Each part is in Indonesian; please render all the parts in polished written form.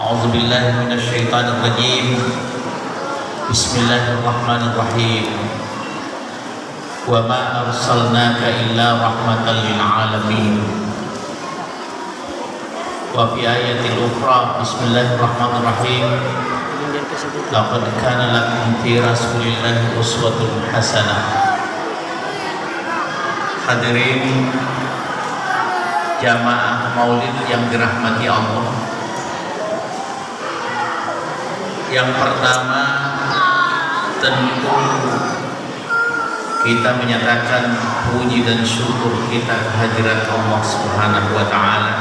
A'udzu billahi minasy syaithanir rajim. Bismillahirrahmanirrahim. Wa ma arsalnaka illa rahmatan lil alamin. Wa fi ayatil ukhra bismillahirrahmanirrahim. Laqad kana lakum fi rasulillahi uswatun hasanah. Hadirin jamaah maulid yang dirahmati Allah. Yang pertama, tentu kita menyatakan puji dan syukur kita kehadirat Allah Subhanahu wa taala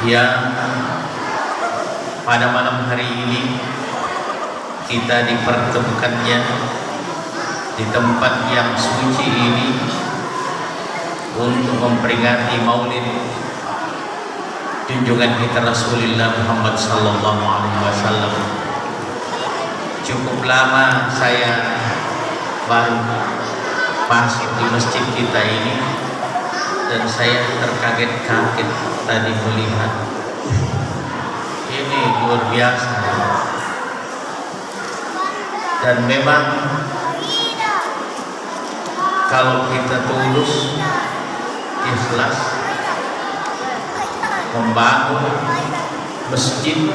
yang pada malam hari ini kita dipertemukannya di tempat yang suci ini untuk memperingati maulid junjungan kita Rasulullah Muhammad sallallahu alaihi wasallam. Cukup lama saya baru masuk di masjid kita ini dan saya terkaget-kaget tadi melihat ini luar biasa. Dan memang kalau kita tulus, ikhlas membangun masjid,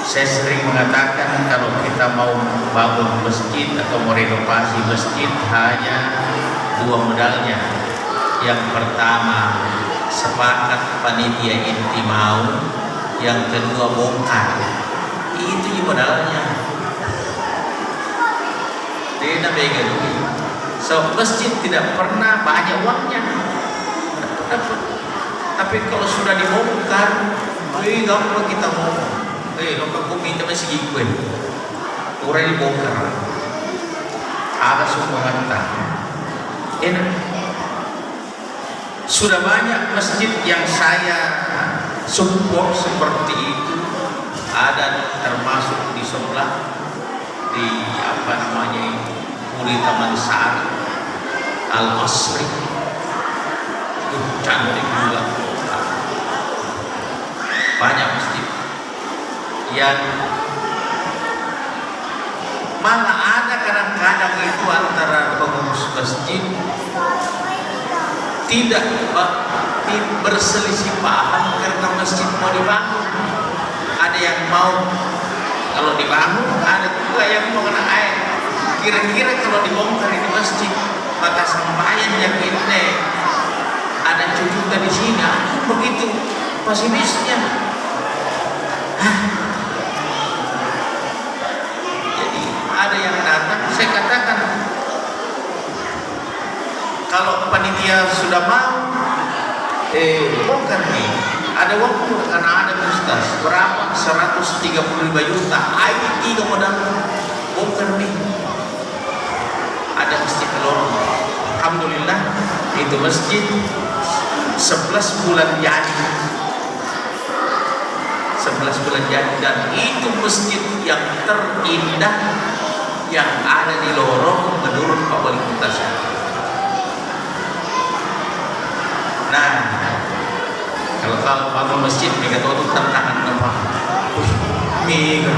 saya sering mengatakan kalau kita mau bangun masjid atau merenovasi masjid hanya dua modalnya. Yang pertama sepakat panitia inti mau, yang kedua bongkar. Itu modalnya. Tidak bega duit. So masjid tidak pernah banyak uangnya. Tapi kalau sudah dibongkar, gampang kita ngomong. Lo kok minta masih gue, udah dibongkar. Ada semua kata. Enak. Sudah banyak masjid yang saya support seperti itu. Ada termasuk di sebelah di Puri Taman Sari Al Asri. Itu cantik juga. Banyak masjid yang malah ada kadang-kadang itu antara pengurus masjid tidak berselisih paham karena masjid mau dibangun. Ada yang mau kalau dibangun, ada juga yang mau kena air. Kira-kira kalau dibongkar ini masjid, maka sembahyang yang ini ada cucunya di sini, begitu pesimisnya. Jadi ada yang datang, saya katakan kalau panitia sudah mau bongkar nih, ada waktu karena ada Ustaz berapa 135 juta, ayo 3 modal bongkar nih. Ada masjid lorong, alhamdulillah itu masjid 11 bulan jadi. 11 bulan jadi, dan itu masjid yang terindah yang ada di lorong menurut Pak Wali Kota. Nah, kalau bangun masjid mereka tahu tantangan apa? Mega.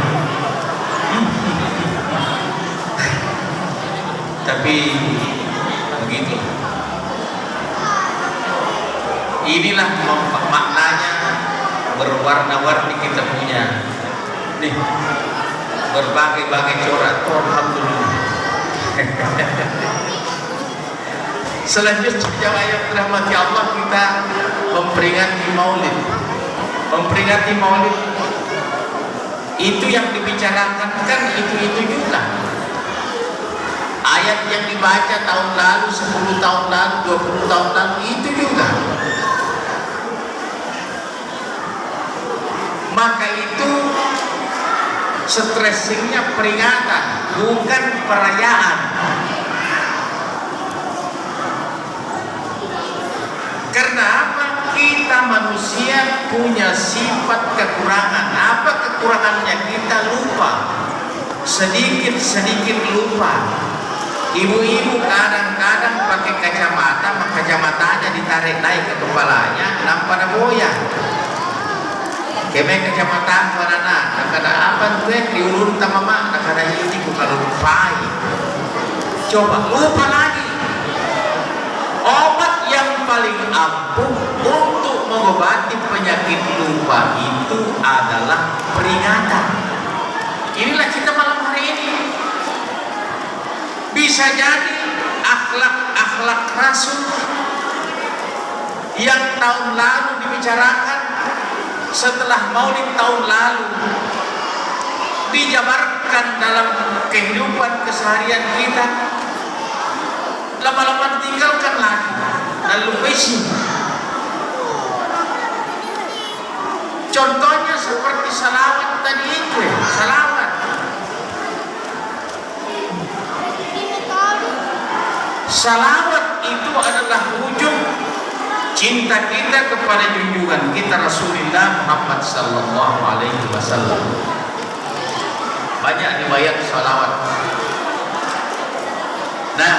Tapi begitu. Inilah maknanya berwarna-warni kita punya nih, berbagai-bagai corak. Alhamdulillah. Selanjutnya jamaah yang dirahmati Allah, kita memperingati maulid. Memperingati maulid itu yang dibicarakan kan itu juga. Ayat yang dibaca tahun lalu, 10 tahun lalu, 20 tahun lalu itu juga. Maka itu stressingnya peringatan, bukan perayaan. Karena apa? Kita manusia punya sifat kekurangan. Apa kekurangannya? Kita lupa. Sedikit lupa. Ibu-ibu kadang-kadang pakai kacamata, maka kacamatanya ditarik naik ke kepalanya, nampak boya. Keme kecamatan Wanana, nakada apa tuh diulun tamama, nakada ini bukan lupa. Coba lupa lagi. Obat yang paling ampuh untuk mengobati penyakit lupa itu adalah peringatan. Inilah kita malam hari ini. Bisa jadi akhlak Rasul yang tahun lalu dibicarakan, setelah Maulid tahun lalu dijabarkan dalam kehidupan keseharian kita, lama-lama tinggalkan lagi dan lupaisi. Contohnya seperti salawat tadi itu, salawat. Salawat itu adalah wujud cinta kita kepada junjungan kita Rasulullah Muhammad sallallahu alaihi wasallam. Banyak riwayat salawat. Nah,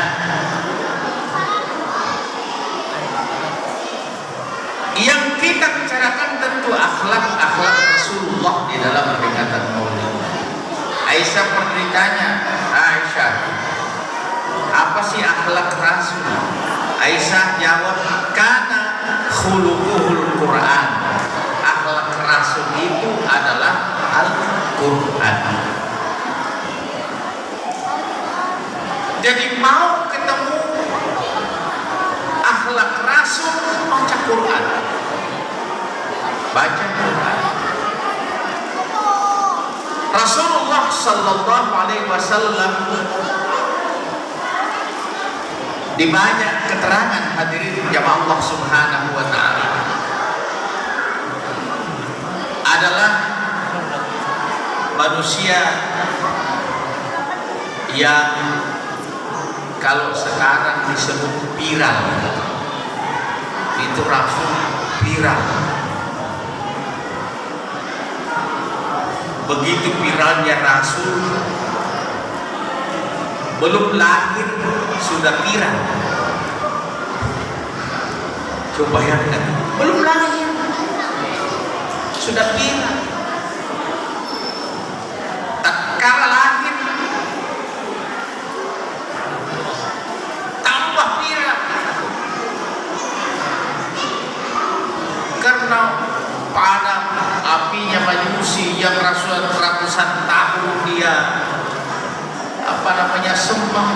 yang kita bicarakan tentu akhlak Rasulullah di dalam peringatan Maulid. Aisyah pernah ditanya, Aisyah, apa sih akhlak Rasul? Aisyah jawab, kana khuluquhul Quran. Akhlak Rasul itu adalah Al-Quran. Jadi mau ketemu akhlak Rasul, baca Quran. Baca Quran. Rasulullah sallallahu alaihi wasallam di banyak keterangan hadirin jamaah Allah Subhanahu wa taala adalah manusia yang kalau sekarang disebut viral, itu Rasul viral. Begitu viralnya Rasul, belum lahir sudah viral. Coba bayangkan, belum lahir sudah viral. Tatkala lahir tambah viral, karena pada apinya Majusi yang ratusan tahun dia sembah.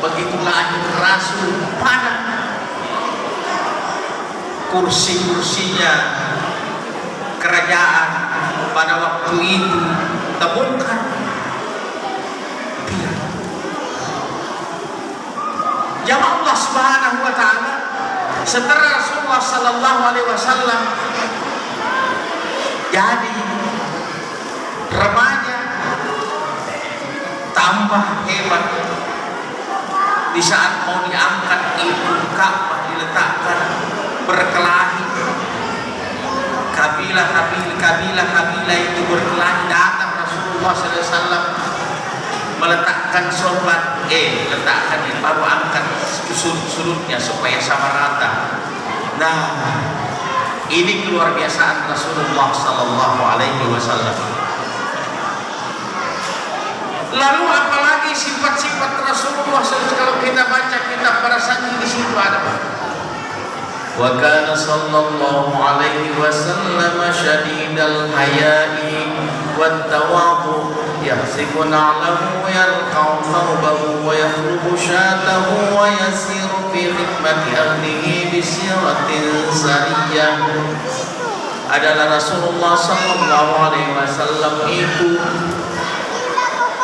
Begitu lahir Rasul, panas kursi-kursinya kerajaan pada waktu itu terbongkar. Jamaah Allah Subhanahu wa taala, setelah Rasulullah sallallahu alaihi wasallam jadi remaja, tambah hebat. Di saat mau diangkat ilmu Ka'bah diletakkan berkelahi, kabilah itu berkelahi. Datang Rasulullah SAW meletakkan sorban, letakkan ini baru angkat sudut-sudutnya supaya sama rata. Nah, ini keluar biasaan Rasulullah Sallallahu Alaihi Wasallam. Lalu apalagi sifat-sifat Rasulullah SAW, kalau kita baca kitab para saksi di situ ada. Wa kana sallallahu alaihi wasallam syadidal haya'i wat tawadhu yahsibu na'lahu wa yarqa'u thawbahu wa yakhrubu syatahu wa yasiru fi khidmati ahlihi bi siratin sariyah. Adalah Rasulullah sallallahu alaihi wasallam itu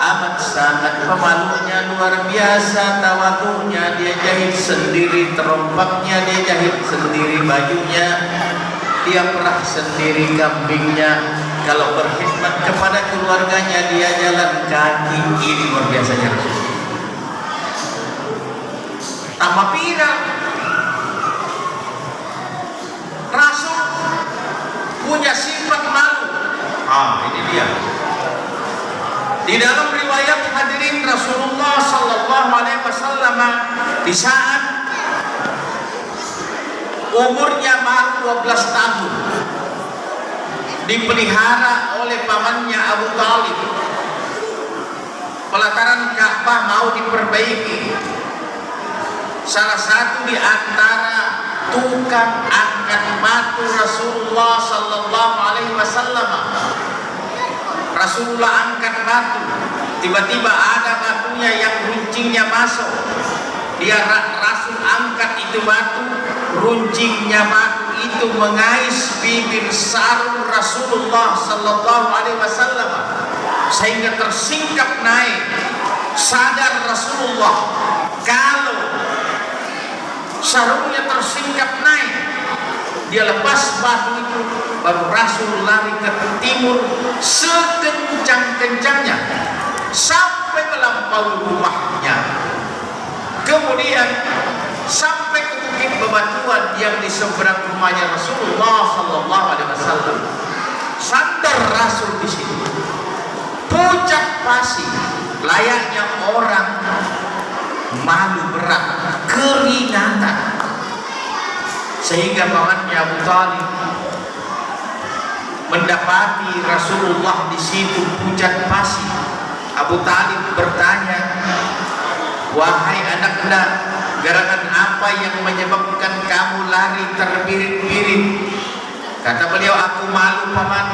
amat sangat pemalunya, luar biasa tawadhunya. Dia jahit sendiri terompaknya, dia jahit sendiri bajunya, dia perah sendiri kambingnya. Kalau berkhidmat kepada keluarganya dia jalan kaki. Ini luar biasanya Rasul. Tambah viral, Rasul punya sifat malu. Ini dia. Di dalam riwayat hadirin Rasulullah sallallahu alaihi wasallam di saat umurnya baru 12 tahun dipelihara oleh pamannya Abu Talib. Pelataran Ka'bah mau diperbaiki. Salah satu di antara tukang angkat batu Rasulullah sallallahu alaihi wasallam. Rasulullah angkat batu, tiba-tiba ada batunya yang runcingnya masuk. Dia Rasul angkat itu batu, runcingnya batu itu mengais bibir sarung Rasulullah sallallahu alaihi wasallam sehingga tersingkap naik. Sadar Rasulullah kalau sarungnya tersingkap naik, dia lepas batu itu, baru Rasul lari ke timur sekencang-kencangnya sampai melampaui rumahnya. Kemudian sampai ke bukit bebatuan yang di seberang rumahnya Rasulullah sallallahu alaihi wasallam. Sandar Rasul di situ. Puncak pasir layaknya orang malu berat, keringatan. Sehingga pamannya Abu Talib mendapati Rasulullah di situ pucat pasir. Abu Talib bertanya, "Wahai anaknya, gerakan apa yang menyebabkan kamu lari terbirit-birit?" Kata beliau, "Aku malu, paman."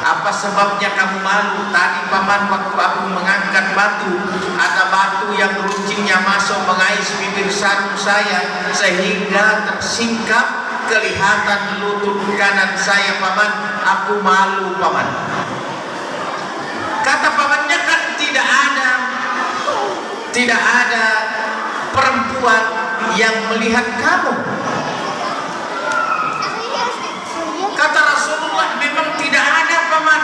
"Apa sebabnya kamu malu?" "Tadi paman, waktu aku mengangkat batu, ada batu yang runcingnya masuk mengais bibir sarung saya sehingga tersingkap kelihatan lutut kanan saya, paman. Aku malu, paman." Kata pamannya, "Kan tidak ada perempuan yang melihat kamu." Kata Rasulullah, "Memang tidak ada, paman,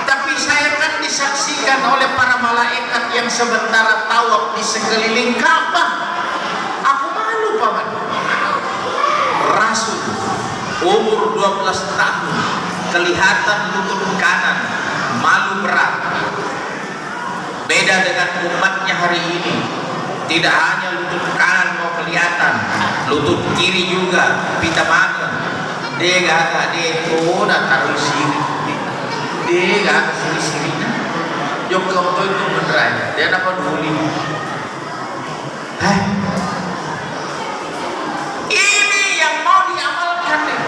tapi saya kan disaksikan oleh para malaikat yang sementara tawaf di sekeliling Ka'bah. Aku malu, paman." Rasul umur 12 tahun, kelihatan lutut kanan, malu berat. Beda dengan umatnya hari ini, tidak hanya lutut kanan mau kelihatan, lutut kiri juga pita makan. Dia gak taruh sini, dia gak sini-sininya. Jok kau itu beneran, dia dapat dulu. Ini yang mau diamalkan nih.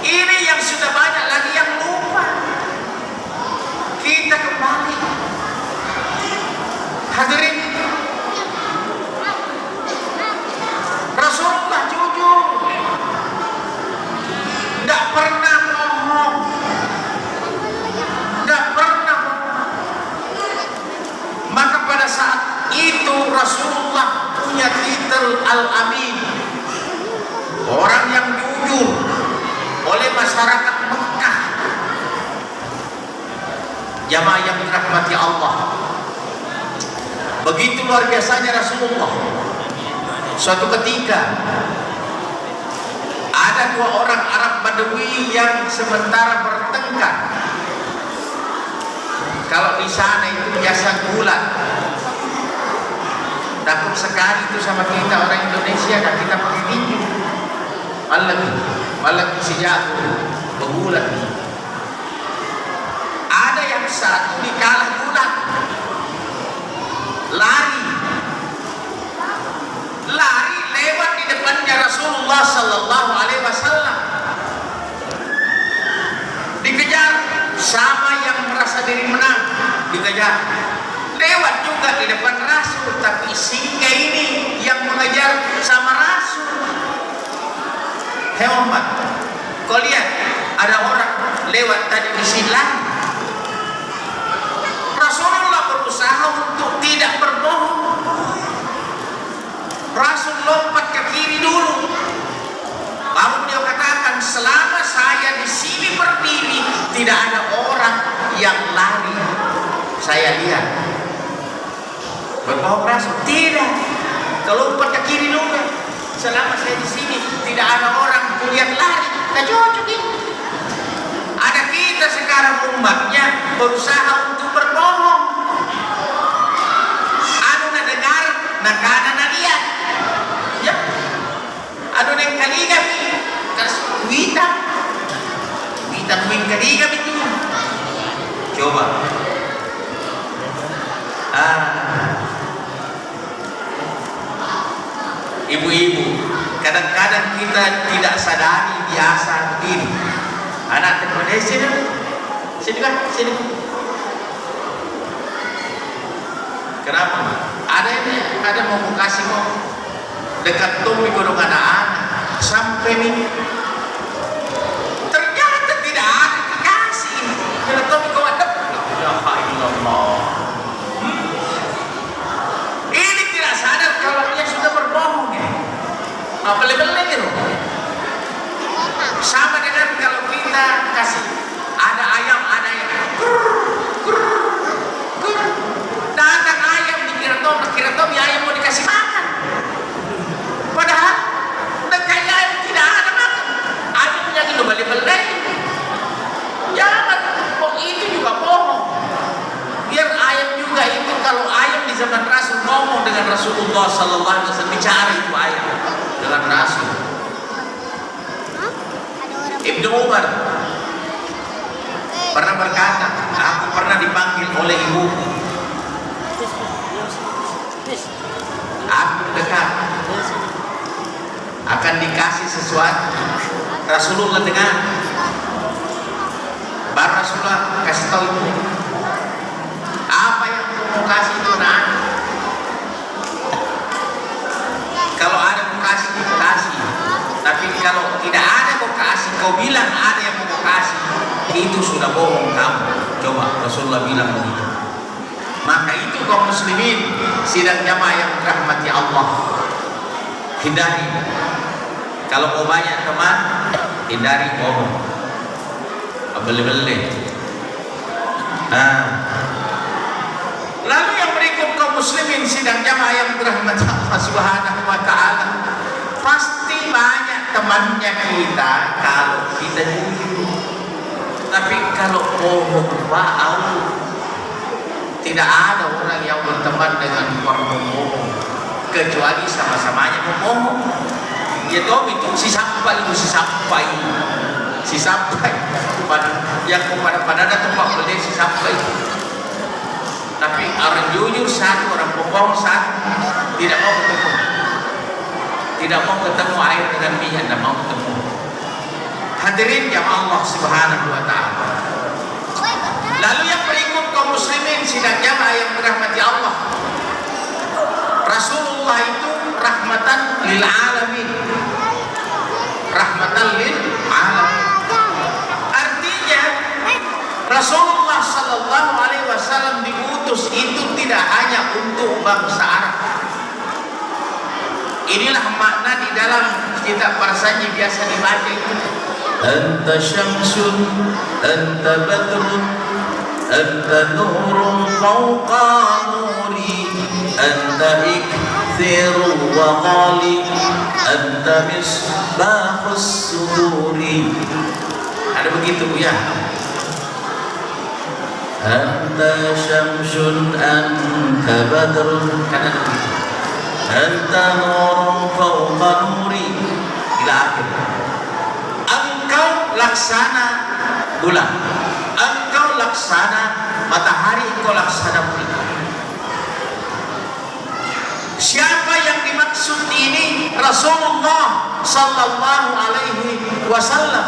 Ini yang sudah banyak lagi yang lupa. Kita kembali. Hadirin, Rasulullah jujur, tidak pernah bohong, tidak pernah bohong. Maka pada saat itu Rasulullah punya titel Al-Amin, orang yang jujur oleh masyarakat Mekah. Jamaah yang dirahmati Allah, begitu luar biasanya Rasulullah. Suatu ketika ada dua orang Arab Badui yang sementara bertengkar. Kalau di sana itu biasa gulat. Takut sekali itu sama kita orang Indonesia, dan kita pakai tinju. Malah sejak bergulat. Ada yang satu dikalah gulat, lari lewat di depannya Rasulullah sallallahu alaihi wasallam. Dikejar sama yang merasa diri menang, dikejar. Lewat juga di depan Rasul, tapi singa ini yang mengejar sama Rasul. Hebat. Kau lihat ada orang lewat tadi di sini. Rasulullah berusaha untuk tidak berbohong. Rasul lompat ke kiri dulu, baru beliau katakan, "Selama saya di sini berdiri, tidak ada orang yang lari. Saya lihat." Berbohong Rasul? Tidak. Kalau lompat ke kiri dulu, "Selama saya di sini, tidak ada orang kulihat lari." Tidak cocok ini. Ada kita sekarang umatnya berusaha untuk berbohong. Anu na dengar, na kana na lihat. Ya, anu neng kaligam, kas wita wing kaligam itu Coba. Ibu-ibu, kadang-kadang kita tidak sadari biasa begini. Anak teman sini kan, sini. Kenapa? Ada mau kasih kok dekat tumi godong anak sampai nih. Ternyata tidak ada kasih. Kalau tumi kau ada, ya Allah. Ini tidak sadar kalau dia sudah berbohong ya. Apa lebih-lebih loh. Sama dengan kalau kita kasih ada ayam. Datang ayam dikira Tommy ayam mau dikasih makan. Padahal kayak ayam tidak ada makan. Ayamnya gitu balik-balik. Jangan, kok itu juga bohong. Biar ayam juga itu, kalau ayam di zaman Rasul ngomong dengan Rasulullah sallallahu alaihi wasallam, bicara itu ayam dengan Rasul. Ibnu Umar pernah berkata, aku pernah dipanggil oleh ibuku. Aku dekat akan dikasih sesuatu. Rasulullah dengar. Baru Rasulullah kasih tahu ibu, apa yang mau kasih itu nak. Kalau ada mau kasih, kasih. Tapi kalau tidak ada mau kasih, kau bilang ada yang mau kasih, itu sudah bohong kamu. Coba Rasulullah bilang begitu. Maka itu kaum muslimin sidang jamaah yang dirahmati Allah, hindari. Kalau mau banyak teman, hindari bohong, beli-beli. Lalu yang berikut kaum muslimin sidang jamaah yang dirahmati Allah Subhanahu wa taala, pasti banyak temannya kita kalau kita jujur. Tapi kalau bohong tidak ada orang yang berteman dengan orang bohong kecuali sama-samanya bohong. Ya toh itu si sampai yang kepada ada tempat beli si sampai. Tapi orang jujur satu, orang bohong satu, tidak mau ketemu air dengan minyak, tidak mau ketemu. Hadirin yang Allah Subhanahu wa taala. Lalu yang berikut kaum muslimin sidang jamaah yang dirahmati Allah, Rasulullah itu rahmatan lil alamin. Rahmatan lil alamin. Artinya Rasulullah sallallahu alaihi wasallam diutus itu tidak hanya untuk bangsa Arab. Inilah makna di dalam kitab Parsaji biasa dibaca itu. Anta syamsun, anta badrun, anta nurun fawqa nuri, anta ikthiru wa qali, anta misbahus suduri. Ada begitu Bu ya? Anta syamsun, anta badrun, kan ada begitu. Anta nurun fawqa nuri, ila akhir. Engkau laksana bulan, engkau laksana matahari, engkau laksana bulan. Siapa yang dimaksud ini? Rasulullah sallallahu alaihi wasallam.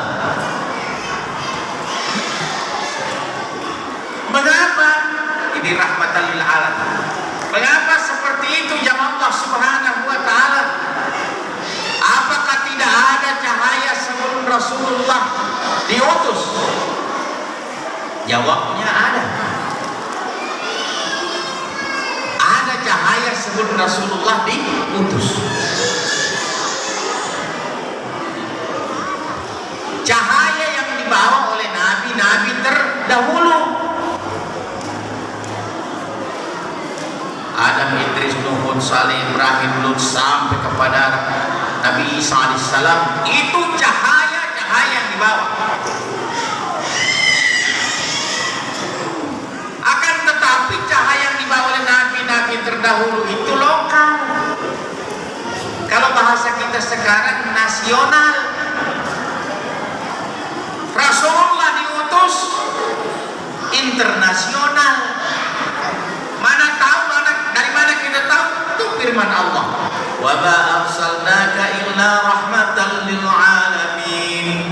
Mengapa? Ini rahmatan lil alamin. Mengapa seperti itu ya Allah Subhanahu wa taala? Apakah tidak ada cahaya sebelum Rasulullah diutus? Jawabnya ada. Ada cahaya sebelum Rasulullah diutus. Cahaya yang dibawa oleh nabi-nabi terdahulu. Adam, Idris, Nuh, Saleh, Ibrahim, Lut sampai kepada Nabi Isa alaihissalam, itu cahaya-cahaya yang dibawa. Akan tetapi cahaya yang dibawa oleh nabi-nabi terdahulu itu lokal. Kalau bahasa kita sekarang nasional. Rasulullah diutus internasional. Mana tahu, dari mana kita tahu? Itu firman Allah. Wa ma arsalnaka illa rahmatan lil alamin.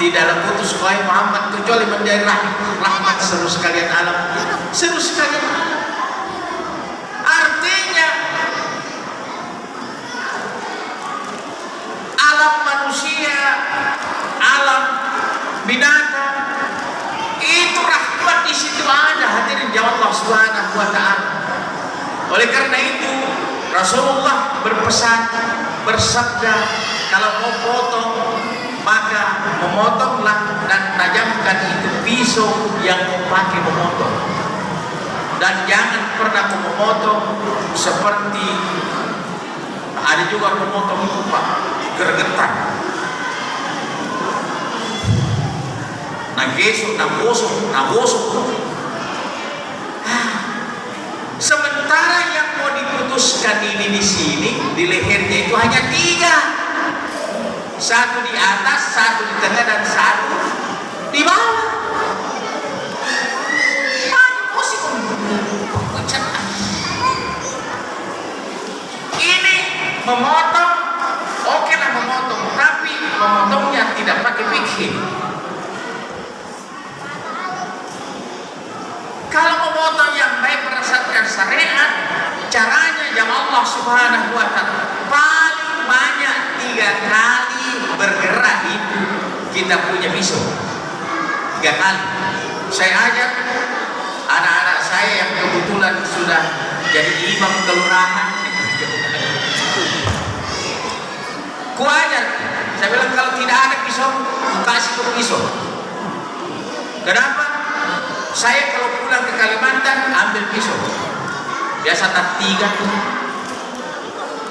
Tidaklah putus kau Muhammad kecuali menjadi rahmat seluruh sekalian alam. Seluruh sekalian alam. Artinya alam manusia, alam binatang itu rahmat di situ ada, hadirin ya Allah Subhanahu wa taala. Oleh karena itu Rasulullah berpesan, bersabda, kalau mau potong maka memotonglah dan tajamkan itu pisau yang mau pakai memotong, dan jangan pernah memotong seperti ada juga memotong itu Pak gergetan, nagosok. Sementara yang mau diputuskan ini di sini di lehernya itu hanya 3. Satu di atas, satu di tengah, dan satu di bawah. Ini memotong, oke lah memotong, tapi memotongnya tidak pakai fikih. Kalau memotong yang baik berdasarkan syariat, caranya yang Allah Subhanahu wa taala paling banyak 3 kali bergerak itu kita punya pisau. 3 kali. Saya ajar anak-anak saya yang kebetulan sudah jadi imam kelurahan. Ku ajar, saya bilang kalau tidak ada pisau, ku kasih ke pisau. Kenapa? Saya kalau pulang ke Kalimantan ambil pisau. Biasa tak 3.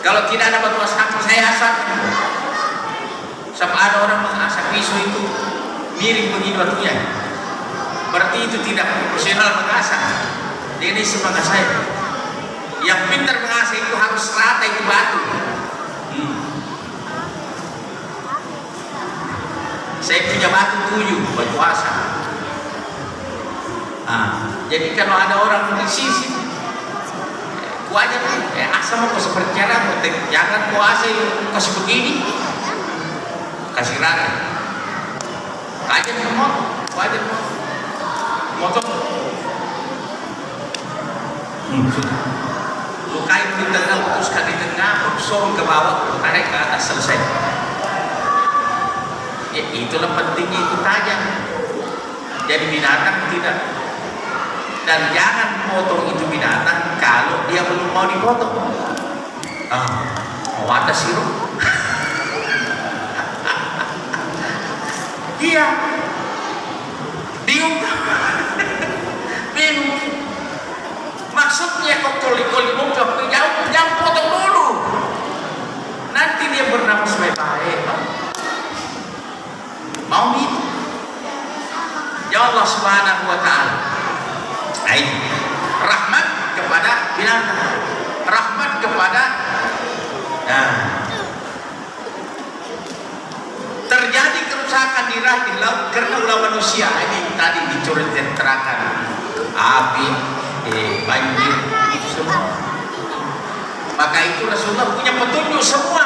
Kalau tidak ada batu asap, saya asap. Sampai ada orang mengasap pisau itu miring begini batunya. Berarti itu tidak profesional mengasap. Ini semangat saya. Yang pintar mengasap itu harus rata itu batu. Saya punya batu 7 batu asap. Jadi kalau ada orang di sisi kuaja asam mau seperti cara jangan kuasa kasih begini, kasih rata aja semua, kuaja motor sudah lukai di tengah, putuskan di tengah, sorong ke bawah, tarik ke atas, selesai. Ya itulah pentingnya itu tajam. Jadi binatang tidak. Dan jangan potong itu binatang kalau dia belum mau dipotong. Mau atas sirup. Iya. Bingung. Maksudnya kok koli-koli mau jangan potong dulu. Nanti dia bernapas baik-baik. Mau itu. Ya Allah Subhanahu wa taala. Rahmat kepada binatang, rahmat kepada terjadi kerusakan di laut karena ulah manusia. Ini tadi diceritakan api, banjir, itu semua. Maka itu Rasulullah punya petunjuk semua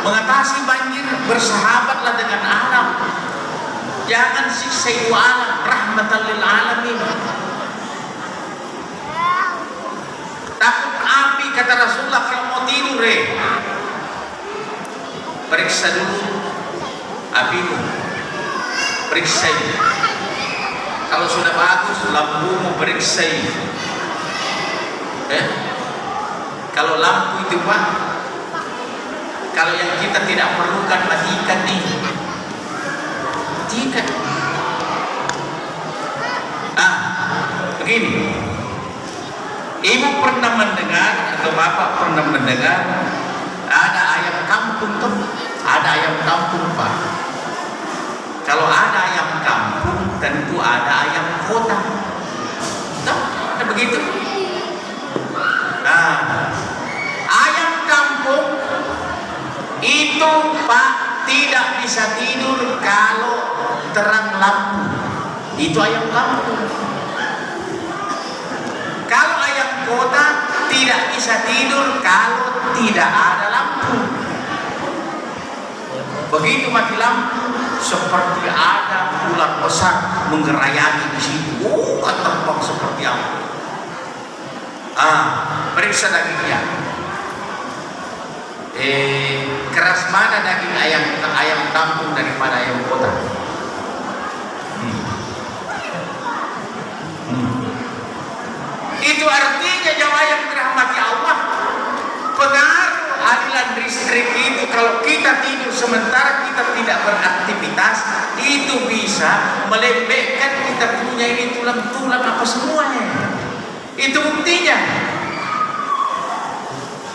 mengatasi banjir. Bersahabatlah dengan alam. Jangan siksa itu alam, rahmatan lil alamin. Takut api, kata Rasulullah, kalau mau tidur periksa dulu apimu, periksa ini. Kalau sudah bagus, lampumu periksa ini. Kalau lampu itu Pak, kalau yang kita tidak perlukan matikan nih. Tidak. Begini. Ibu pernah mendengar atau bapak pernah mendengar ada ayam kampung tuh? Ada ayam kampung Pak. Kalau ada ayam kampung tentu ada ayam kota. Tuh, ada begitu. Ayam kampung itu Pak tidak bisa tidur kalau terang lampu. Itu ayam kampung. Kalau ayam kota tidak bisa tidur kalau tidak ada lampu. Begitu mati lampu, seperti ada ular besar menggerayangi di situ. Terbang seperti apa? Periksa dagingnya. Keras mana daging ayam kampung daripada ayam kota? Itu artinya jamaah yang dirahmati Allah, pengaruh aliran listrik itu kalau kita tidur sementara kita tidak beraktivitas, itu bisa melembekkan kita punya ini tulang-tulang apa semuanya. Itu buktinya.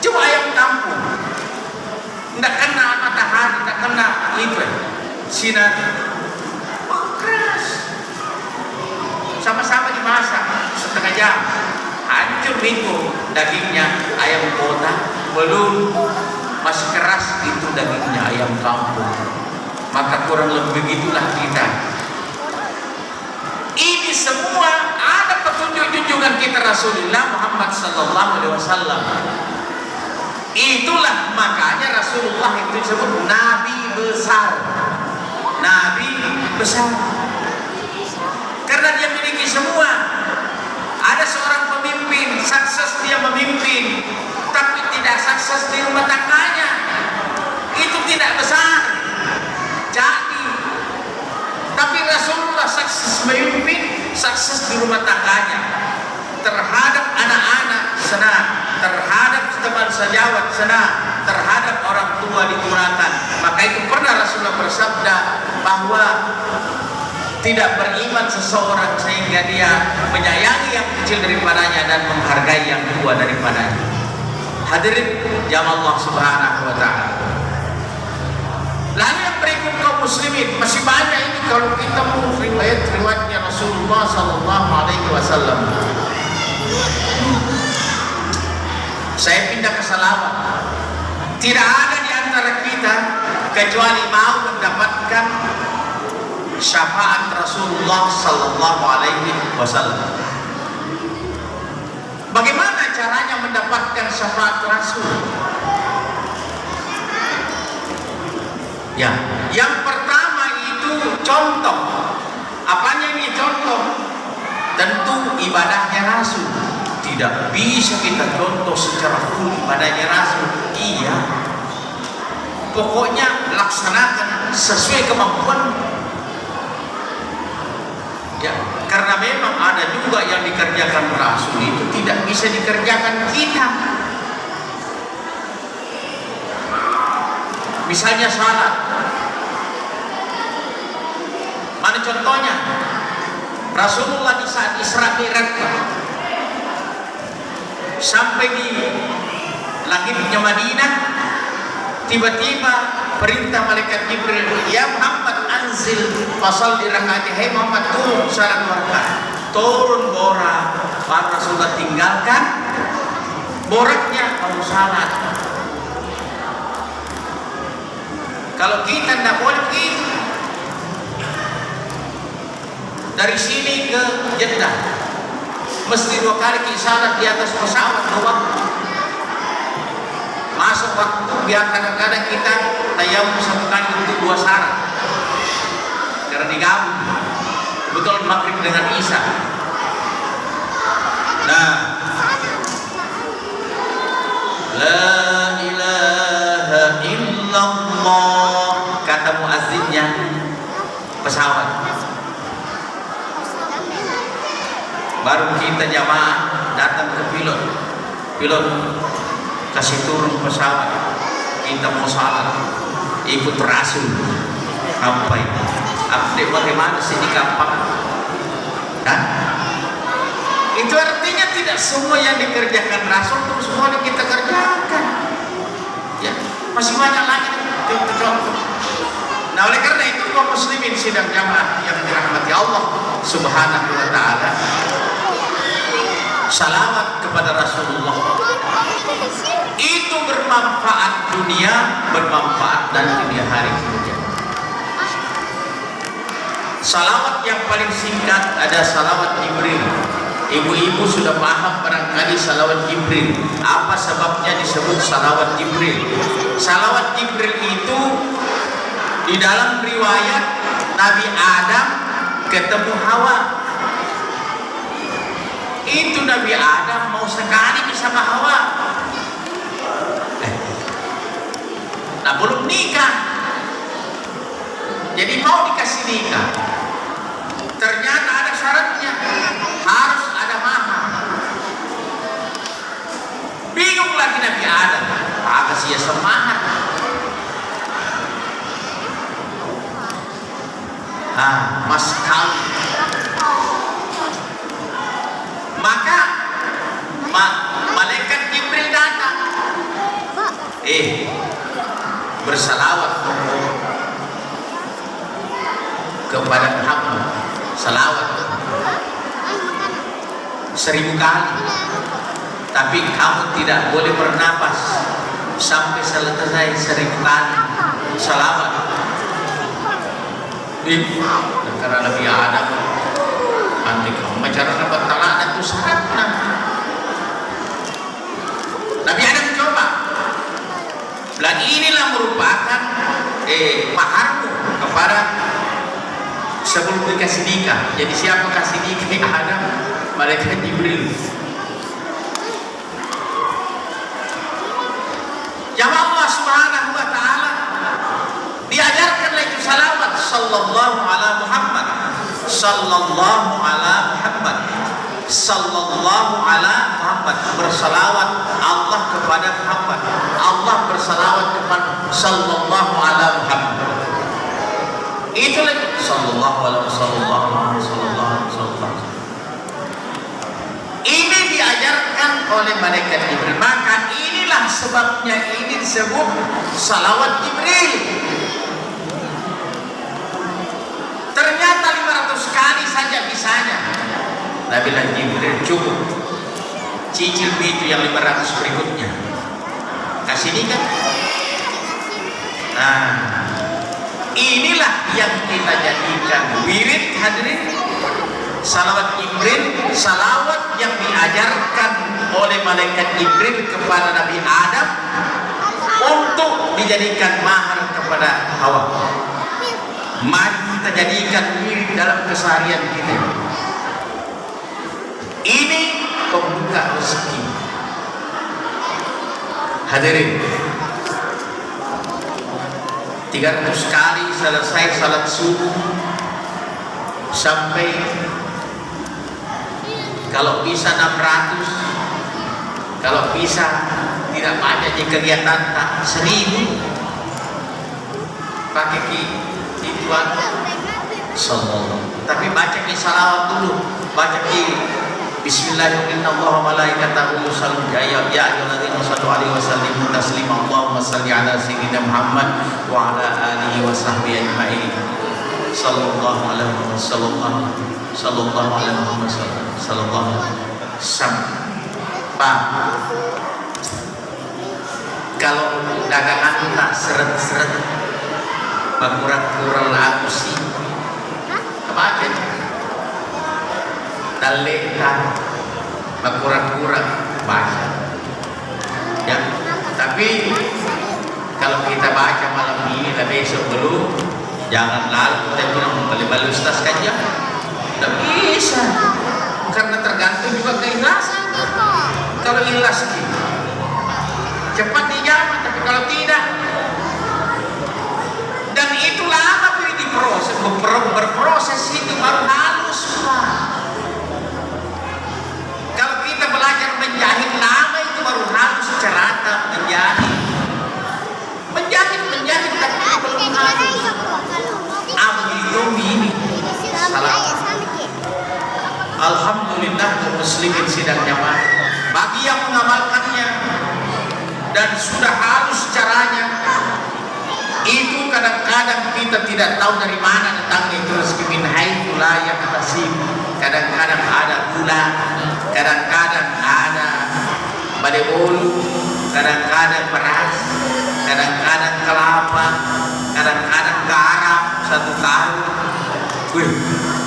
Cuma ayam kampung tidak kena matahari, tidak kena itu sinar, keras. Sama-sama dimasak setengah jam, hancur itu dagingnya. Ayam kota belum, masih keras itu dagingnya ayam kampung. Maka kurang lebih begitulah kita. Ini semua ada petunjuk junjungan kita Rasulullah Muhammad sallallahu alaihi wasallam. Itulah makanya Rasulullah itu disebut Nabi besar. Nabi besar. Karena dia memiliki semua. Ada seorang pemimpin, sukses dia memimpin, tapi tidak sukses di rumah tangganya. Itu tidak besar. Jadi, tapi Rasulullah sukses memimpin, sukses di rumah tangganya. Terhadap anak-anak senang, terhadap teman sejawat senang, terhadap orang tua dikurangkan. Maka itu pernah Rasulullah bersabda bahwa tidak beriman seseorang sehingga dia menyayangi yang kecil daripadanya dan menghargai yang tua daripadanya. Hadirin jamaah Allah Subhanahu wa taala. Lalu yang berikut kaum muslimin, masih banyak ini kalau kita mau riwayat-riwayatnya Rasulullah sallallahu alaihi wasallam. Saya pindah ke salawat. Tidak ada di antara kita kecuali mau mendapatkan syafaat Rasulullah sallallahu alaihi wasallam. Bagaimana caranya mendapatkan syafaat Rasul? Ya, yang pertama itu contoh. Apanya ini contoh? Tentu ibadahnya Rasul. Tidak bisa kita contoh secara full ibadahnya Rasul. Iya. Pokoknya laksanakan sesuai kemampuan. Ya, karena memang ada juga yang dikerjakan Rasul itu tidak bisa dikerjakan kita. Misalnya salat. Mana contohnya? Rasulullah di saat Isra Mi'raj sampai di langitnya Madinah, tiba-tiba perintah malaikat Jibril, ya Muhammad anzil fasal di rakaat. Hai Muhammad, turun salat 2 rakaat. Turun borak. Baru Rasulullah tinggalkan boraknya baru salat. Kalau kita tidak boleh begitu. Dari sini ke Jeddah mesti 2 kali salat di atas pesawat 2 waktu. Masuk waktu biar kadang-kadang kita tayamum 1 kali untuk 2 syarat. Karena digabung. Betul maghrib dengan isya. Nah, la ilaha illallah kata muazzinnya pesawat. Baru kita jamaah datang ke pilot. Pilot kasih turun pesawat. Kita mau salat. Ikut Rasul. Apa itu? Update bagaimana sih di kapal? Itu artinya tidak semua yang dikerjakan Rasul terus semua yang kita kerjakan. Ya, masih banyak lagi contoh. Nah, oleh karena itu kaum muslimin sidang jamaah yang dirahmati Allah Subhanahu wa taala, salawat kepada Rasulullah itu bermanfaat dunia, bermanfaat dan dunia hari kemudian. Salawat yang paling singkat ada salawat Jibril. Ibu-ibu sudah paham barangkali salawat Jibril. Apa sebabnya disebut salawat Jibril? Salawat Jibril itu di dalam riwayat Nabi Adam ketemu Hawa. Itu Nabi Adam mau sekali bersama Hawa. Nah, belum nikah. Jadi mau dikasih nikah. Ternyata ada syaratnya. Harus ada mahar. Bingung lagi Nabi Adam. Kasih semahar. Mas kawin. Maka malaikat Jibril datang. Bersalawat kepada Muhammad. Salawat 1000 kali. Tapi kamu tidak boleh bernapas sampai selesai 1000 kali salawat. Karena Nabi Adam nanti kamu bicara bertalak dan itu syaratnya. Nabi Adam coba. Dan inilah merupakan maharmu kepada sebelum dikasih nikah. Jadi siapa kasih nikah Adam? Malaikat Jibril. Jamaah Allah Subhanahu wa taala diajarkan lagi salawat sallallahu ala Muhammad, sallallahu ala Muhammad, sallallahu ala Muhammad. Bersalawat Allah kepada Muhammad, Allah bersalawat kepada sallallahu ala Muhammad. Itu lagi sallallahu alaihi wasallam. Ini diajarkan oleh malaikat Jibril. Maka inilah sebabnya ini disebut salawat Jibril. Ternyata 500 kali saja bisanya. Nabi Jibril cukup. Cicil itu yang 500 berikutnya. Kasih nikah. Nah, inilah yang kita jadikan wirid hadirin. Salawat Jibril, salawat yang diajarkan oleh malaikat Jibril kepada Nabi Adam untuk dijadikan mahar kepada Hawa. Mari kita jadikan wirid dalam keseharian kita. Ini pembuka rezeki. Hadirin, 300 kali selesai salat subuh sampai kalau bisa 600, kalau bisa tidak banyak di kegiatan 1000 pakai ituan sallallahu. Tapi baca ki salawat dulu, baca ki Bismillahirrahmanirrahim. Allahu malaikatahu yusalluna ya ayyuhalladzina sallu alaihi wasallimu taslima. Allahumma shalli ala sayyidina Muhammad wa ala alihi wa sahbihi ajma'in. Sallallahu alaihi wasallam. Sallallahu alaihi wasallam. Sallallahu alaihi wasallam. Kalau dagangan tak seret-seret berkurang-kurang lagu sih kebaca daleka berkurang-kurang baca ya. Tapi kalau kita baca malam ini dan besok dulu, jangan lalu kita bilang balik ustaz saja, tidak bisa, karena tergantung juga keikhlasan. Kalau ikhlas cepat dijawab, tapi kalau tidak, dan itu lama di proses, berproses itu baru halus Pak. Kalau kita belajar menjahit lama itu baru halus cerata menjahit tapi belum halus. Itu ini salah. Alhamdulillah muslimin sidang jamaah bagi yang mengamalkannya dan sudah halus caranya. Itu kadang-kadang kita tidak tahu dari mana datangnya itu rezeki min haitsu la yahtasib. Kadang-kadang ada gula, kadang-kadang ada badai bolu, kadang-kadang beras, kadang-kadang kelapa, kadang-kadang garam 1 tahun, Wih,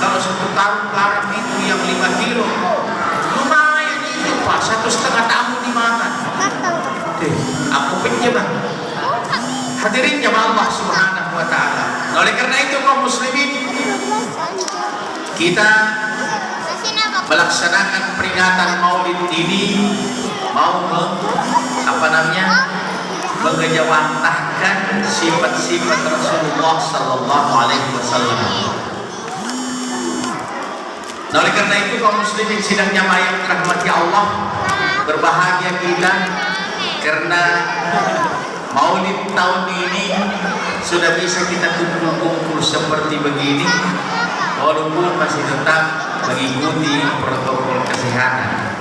kalau 1 tahun garam itu yang 5 kilo, lumayan itu Pak, 1,5 tahun dimakan. Aku pinjam. Hadirin jamaah Allah Subhanahu wa Ta'ala. Oleh karena itu kaum muslimin, kita melaksanakan peringatan Maulid ini mau mengejawantahkan sifat-sifat Rasulullah Sallallahu Alaihi Wasallam. Oleh karena itu kaum muslimin sidang jamaah yang dirahmati Allah, berbahagia kita karena Maulid tahun ini sudah bisa kita kumpul-kumpul seperti begini, walaupun masih tetap mengikuti protokol kesehatan.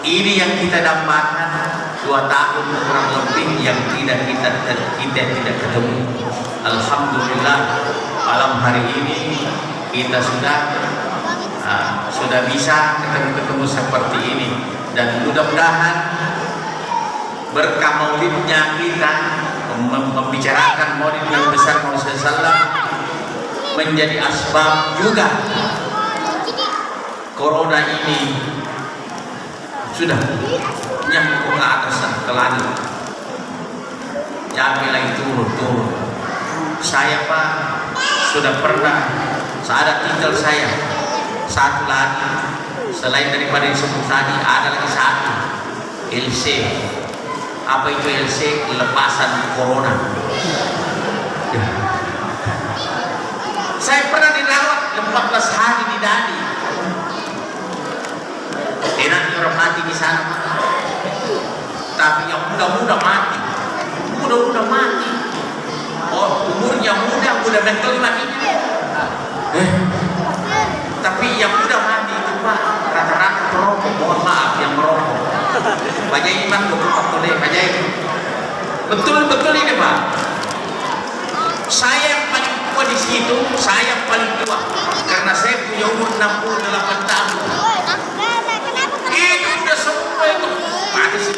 Ini yang kita dapatkan 2 tahun kurang lebih yang tidak kita ketemu. Alhamdulillah malam hari ini kita sudah bisa ketemu seperti ini, dan mudah-mudahan berkah maulidnya kita membicarakan maulid yang besar Muhammad SAW menjadi asbab juga corona ini sudah nyambung ke atas ke langit, jangan lagi turun. Saya Pak sudah pernah, ada tinggal saya satu lagi selain daripada disebut tadi, ada lagi satu LC. Apa itu LC? Lepasan corona. Ya. Saya pernah dirawat 14 hari di Dadi. Enak orang mati di sana, tapi yang muda-muda mati. Oh, umurnya muda betul mati. Tapi yang muda mati itu Pak rata-rata perokok. Mohon maaf yang merokok. Banyak iman betul ini Pak. Saya yang paling tua di situ, saya yang paling tua karena saya punya umur 68 tahun. Itu udah semua itu mati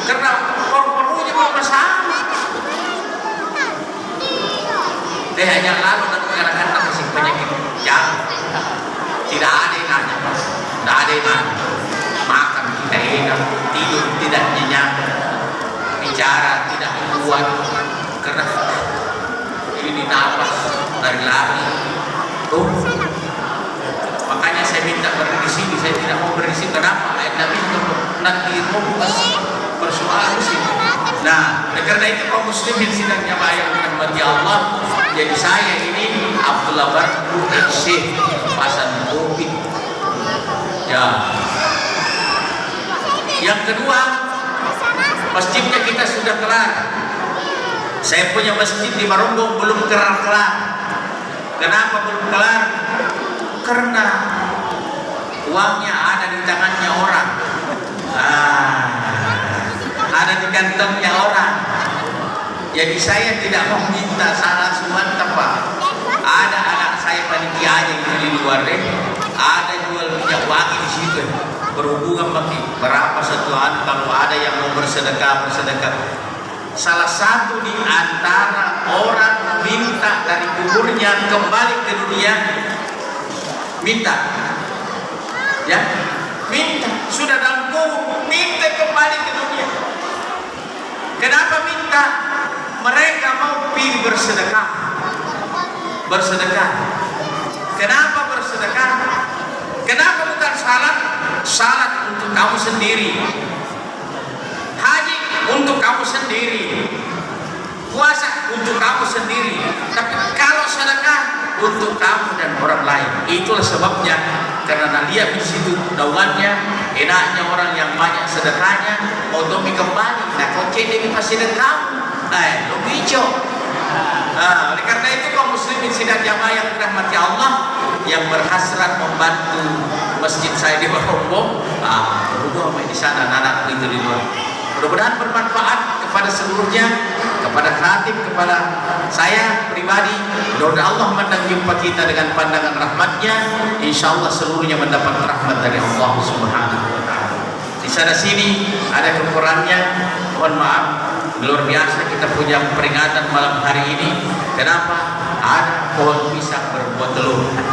karena paru-parunya bermasalah. Dia hanya lalu dan kadang-kadang masih penyakit jantung. Tidak ada yang nanya Pak, tidak ada yang nanya. Makan tidak enak, tidur tidak nyenyak, bicara tidak kuat karena ini nafas lari-lari. Tuh, makanya saya minta berada di sini. Saya tidak mau berada di sini. Kenapa? Ayat Nabi nanti persoalan di sini. Nah, karena itu kaum muslimin sidang jamaah yang dirahmati Allah, jadi saya ini Abdullah Bardu Syekh Pasan Kopi. Ya. Yang kedua, masjidnya kita sudah kelar. Saya punya masjid di Maronggo belum kelar. Kenapa belum kelar? Karena uangnya ada di tangannya orang, ada di kantongnya orang. Jadi saya tidak mau minta salah suatu Pak. Ada anak saya panitia aja di luar deh. Ada jual minyak wangi di situ. Berhubungan bagi berapa satuan, kalau ada yang mau bersedekah. Salah satu di antara orang minta dari kuburnya kembali ke dunia, minta sudah dalam kubur, minta kembali ke dunia. Kenapa minta? Mereka mau pergi bersedekah. Kenapa bersedekah? Kenapa bukan salat untuk kamu sendiri, haji untuk kamu sendiri, puasa untuk kamu sendiri, tapi kalau sedekah untuk kamu dan orang lain. Itulah sebabnya, karena lihat di situ daungannya, enaknya orang yang banyak sedekahnya untuk kembali. Nah, kau cedek pasti sedekah, lo hijau. Oleh karena itu kaum muslimin sidang jamaah yang dirahmati Allah, yang berhasrat membantu masjid saya di Maronggo, berhubung di sana anak itu di luar. Mudah-mudahan bermanfaat kepada seluruhnya, kepada khatib, kepada saya pribadi. Mudah-mudahan Allah memandang jumpa kita dengan pandangan rahmatnya. Insya Allah seluruhnya mendapat rahmat dari Allah Subhanahu wa Ta'ala. Di sana sini ada kekurangannya, mohon maaf. Luar biasa kita punya peringatan malam hari ini. Kenapa? ada pohon pisang berbuah telur.